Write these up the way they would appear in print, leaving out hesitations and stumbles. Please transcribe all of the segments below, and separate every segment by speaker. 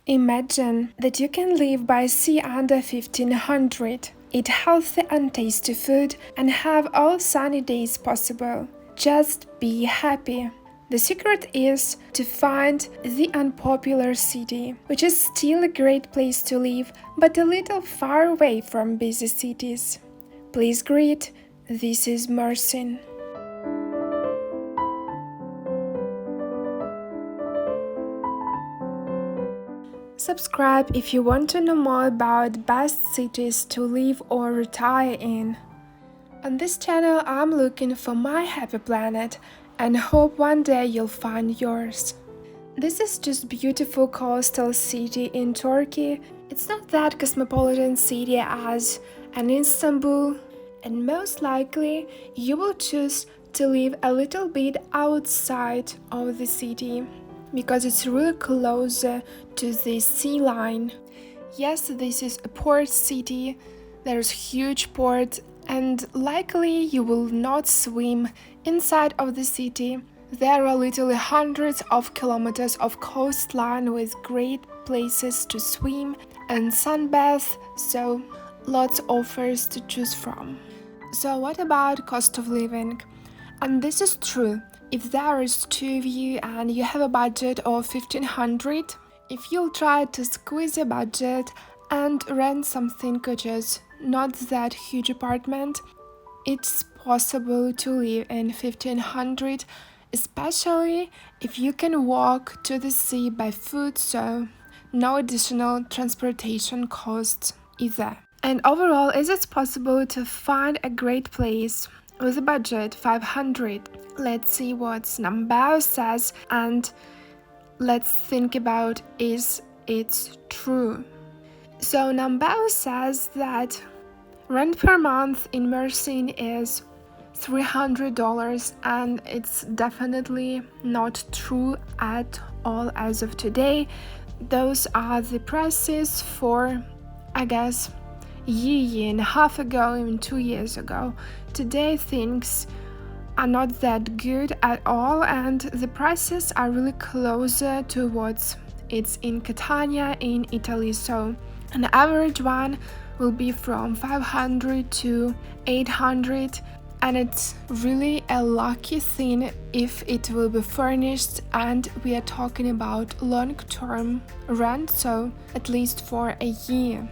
Speaker 1: Imagine that you can live by sea under 1500, eat healthy and tasty food, and have all sunny days possible. Just be happy. The secret is to find the unpopular city, which is still a great place to live, but a little far away from busy cities. Please greet, this is Mersin. Subscribe if you want to know more about best cities to live or retire in. On this channel, I'm looking for my happy planet and hope one day you'll find yours. This is just beautiful coastal city in Turkey. It's not that cosmopolitan city as an Istanbul, and most likely you will choose to live a little bit outside of the city, because it's really closer to the sea line. Yes, this is a port city, there's huge port, and likely you will not swim inside of the city. There are literally hundreds of kilometers of coastline with great places to swim and sunbathe, so lots of offers to choose from. So what about cost of living? And this is true. If there is two of you and you have a budget of 1500, if you'll try to squeeze a budget and rent something gorgeous, not that huge apartment, it's possible to live in 1500, especially if you can walk to the sea by foot, so no additional transportation costs either. And overall, is it possible to find a great place with a budget 500? Let's see what Nambao says and let's think about is it true. So Nambao says that rent per month in Mersin is $300, and it's definitely not true at all as of today. Those are the prices for, I guess, a year and a half ago, even 2 years ago. Today things are not that good at all, and the prices are really closer to what it's in Catania in Italy. So an average one will be from 500 to 800, and it's really a lucky thing if it will be furnished, and we are talking about long-term rent, so at least for a year.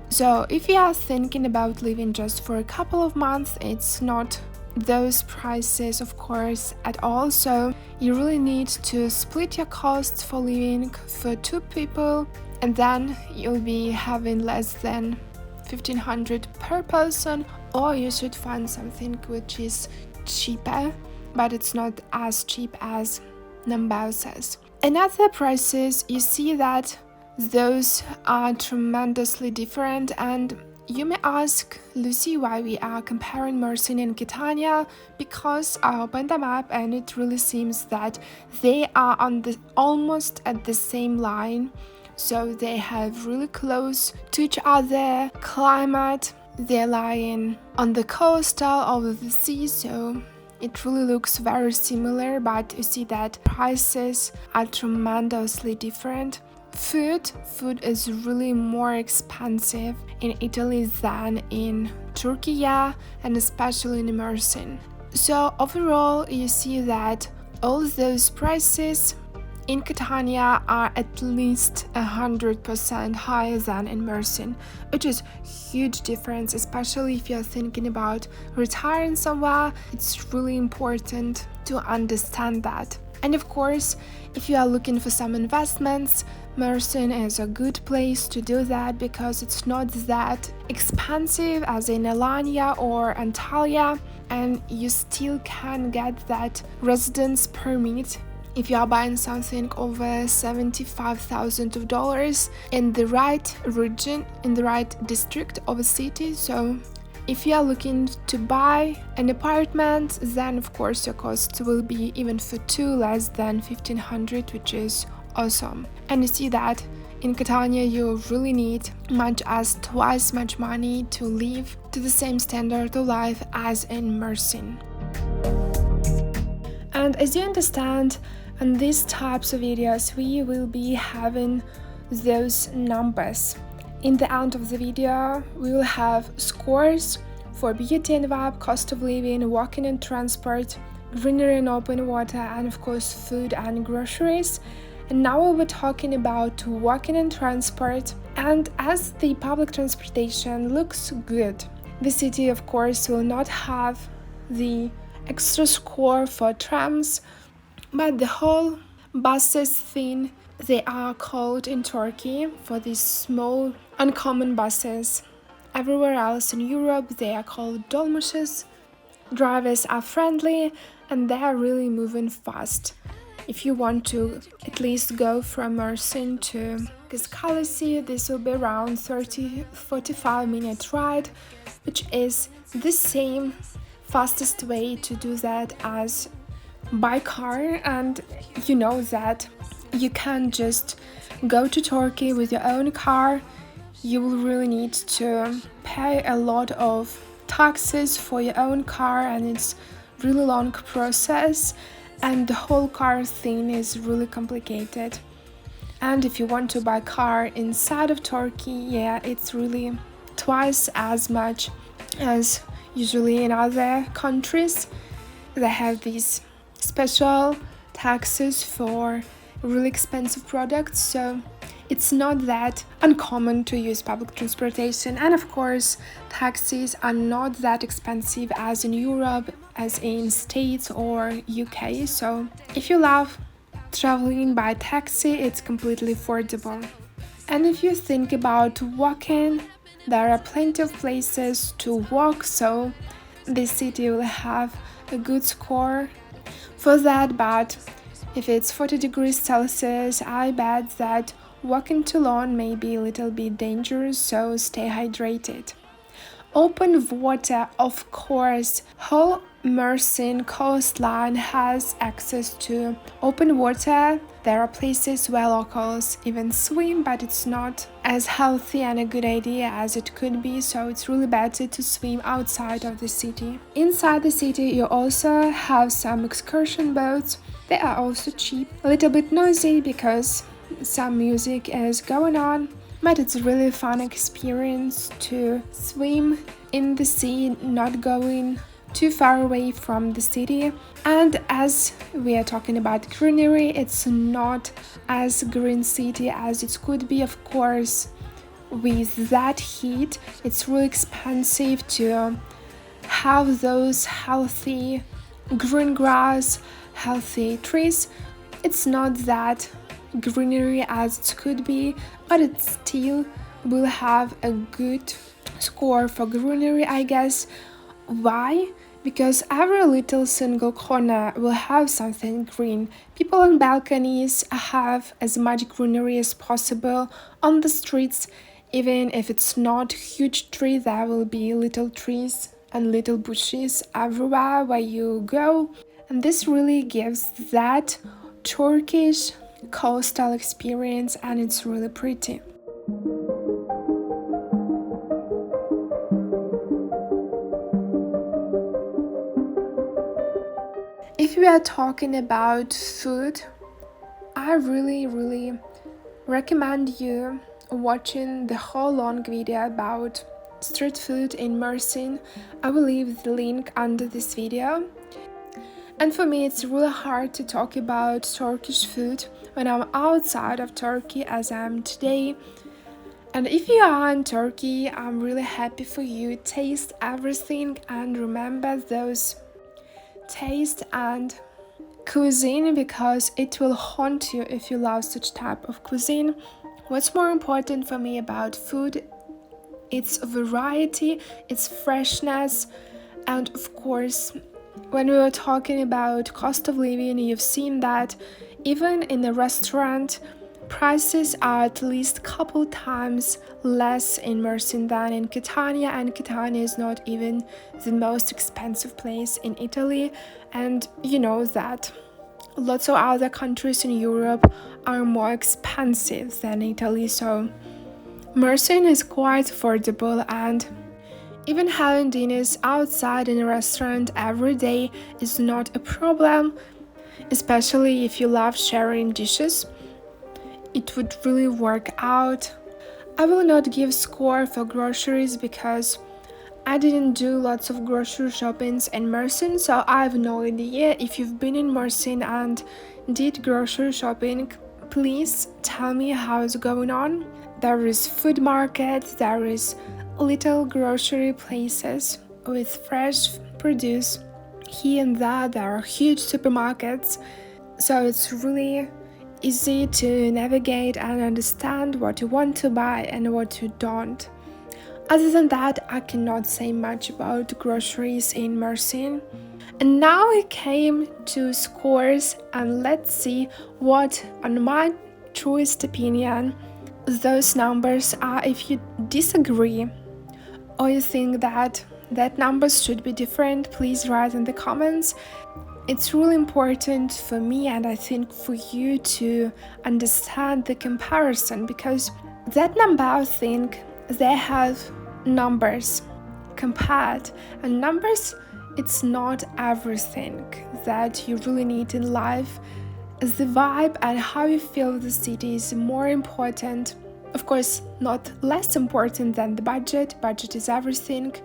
Speaker 1: So if you are thinking about living just for a couple of months, it's not those prices, of course, at all. So you really need to split your costs for living for two people, and then you'll be having less than 1500 per person, or you should find something which is cheaper, but it's not as cheap as Nambao says. And at the prices, you see that those are tremendously different, and you may ask, Lucy, why we are comparing Mersin and Catania? Because I opened the map and it really seems that they are on the almost at the same line. So they have really close to each other climate. They're lying on the coastal of the sea, so it really looks very similar, but you see that prices are tremendously different. Food is really more expensive in Italy than in Turkey, and especially in Mersin. So overall, you see that all those prices in Catania are at least 100% higher than in Mersin, which is huge difference, especially if you're thinking about retiring somewhere. It's really important to understand that. And of course, if you are looking for some investments, Mersin is a good place to do that because it's not that expensive as in Alanya or Antalya, and you still can get that residence permit if you are buying something over $75,000 in the right region, in the right district of a city. So if you are looking to buy an apartment, then of course your costs will be even for two less than 1500, which is awesome. And you see that in Catania you really need much as twice much money to live to the same standard of life as in Mersin. And as you understand, on these types of videos we will be having those numbers. In the end of the video, we will have scores for beauty and vibe, cost of living, walking and transport, greenery and open water, and of course food and groceries. And now we'll be talking about walking and transport. And as the public transportation looks good, the city of course will not have the extra score for trams, but the whole buses thing, they are called in Turkey for these small uncommon buses. Everywhere else in Europe they are called dolmuşes. Drivers are friendly and they are really moving fast. If you want to at least go from Mersin to Kızılesi, this will be around 30-45 minute ride, which is the same fastest way to do that as by car. And you know that you can't just go to Turkey with your own car. You will really need to pay a lot of taxes for your own car, and it's really long process, and the whole car thing is really complicated. And if you want to buy car inside of Turkey, yeah, it's really twice as much as usually in other countries. They have these special taxes for really expensive products, so it's not that uncommon to use public transportation. And of course, taxis are not that expensive as in Europe, as in States or UK. So if you love traveling by taxi, it's completely affordable. And if you think about walking, there are plenty of places to walk, so this city will have a good score for that. But if it's 40 degrees Celsius, I bet that walking too long may be a little bit dangerous, so stay hydrated. Open water, of course. Whole Mersin coastline has access to open water. There are places where locals even swim, but it's not as healthy and a good idea as it could be, so it's really better to swim outside of the city. Inside the city, you also have some excursion boats. They are also cheap, a little bit noisy because some music is going on, but it's a really fun experience to swim in the sea, not going too far away from the city. And as we are talking about greenery, it's not as green city as it could be. Of course, with that heat, it's really expensive to have those healthy green grass, healthy trees. It's not that greenery as it could be, but it still will have a good score for greenery, I guess. Why? Because every little single corner will have something green. People on balconies have as much greenery as possible on the streets. Even if it's not huge tree, there will be little trees and little bushes everywhere where you go. And this really gives that Turkish coastal experience, and it's really pretty. If we are talking about food, I really recommend you watching the whole long video about street food in Mersin. I will leave the link under this video. And for me, it's really hard to talk about Turkish food when I'm outside of Turkey as I am today. And if you are in Turkey, I'm really happy for you. Taste everything and remember those taste and cuisine, because it will haunt you if you love such type of cuisine. What's more important for me about food? It's variety, it's freshness, and of course, when we were talking about cost of living, you've seen that even in a restaurant, prices are at least a couple times less in Mersin than in Catania, and Catania is not even the most expensive place in Italy. And you know that lots of other countries in Europe are more expensive than Italy, so Mersin is quite affordable, and even having dinners outside in a restaurant every day is not a problem, especially if you love sharing dishes. it would really work out. I will not give score for groceries because I didn't do lots of grocery shoppings in Mersin, so I have no idea. If you've been in Mersin and did grocery shopping, please tell me how it's going on. There is food market, there is little grocery places with fresh produce. Here and there are huge supermarkets, so it's really easy to navigate and understand what you want to buy and what you don't. Other than that, I cannot say much about groceries in Mersin. And now we came to scores, and let's see what, on my truest opinion, those numbers are. If you disagree or you think that numbers should be different, please write in the comments. It's really important for me and I think for you to understand the comparison, because that number, I think, they have numbers compared, and numbers, it's not everything that you really need in life. The vibe and how you feel the city is more important. Of course, not less important than the budget. Budget is everything.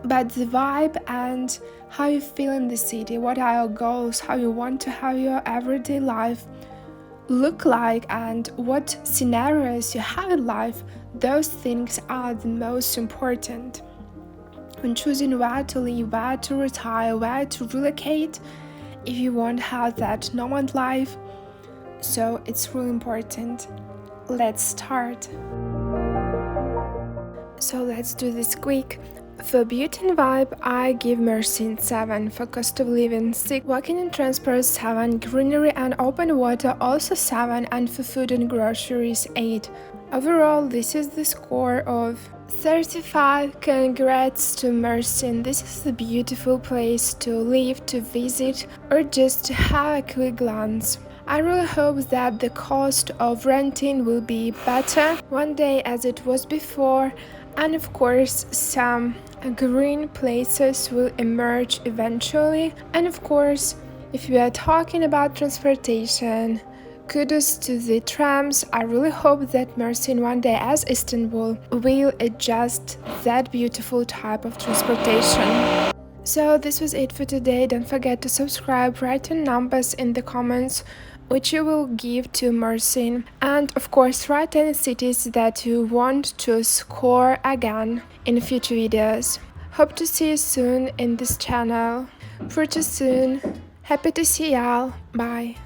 Speaker 1: But the vibe and how you feel in the city, what are your goals, how you want to have your everyday life look like, and what scenarios you have in life, those things are the most important. When choosing where to live, where to retire, where to relocate, if you want to have that nomad life, so it's really important. Let's start. So let's do this quick. For beauty and vibe, I give Mersin 7, for cost of living 6, walking and transport 7, greenery and open water also 7, and for food and groceries 8. Overall, this is the score of 35. Congrats to Mersin. This is a beautiful place to live, to visit, or just to have a quick glance. I really hope that the cost of renting will be better one day as it was before, and of course some green places will emerge eventually. And of course, if we are talking about transportation, kudos to the trams. I really hope that Mersin one day, as Istanbul, will adjust that beautiful type of transportation. So this was it for today. Don't forget to subscribe, write your numbers in the comments which you will give to Mersin, and of course write any cities that you want to score again in future videos. Hope to see you soon in this channel. Pretty soon. Happy to see y'all. Bye.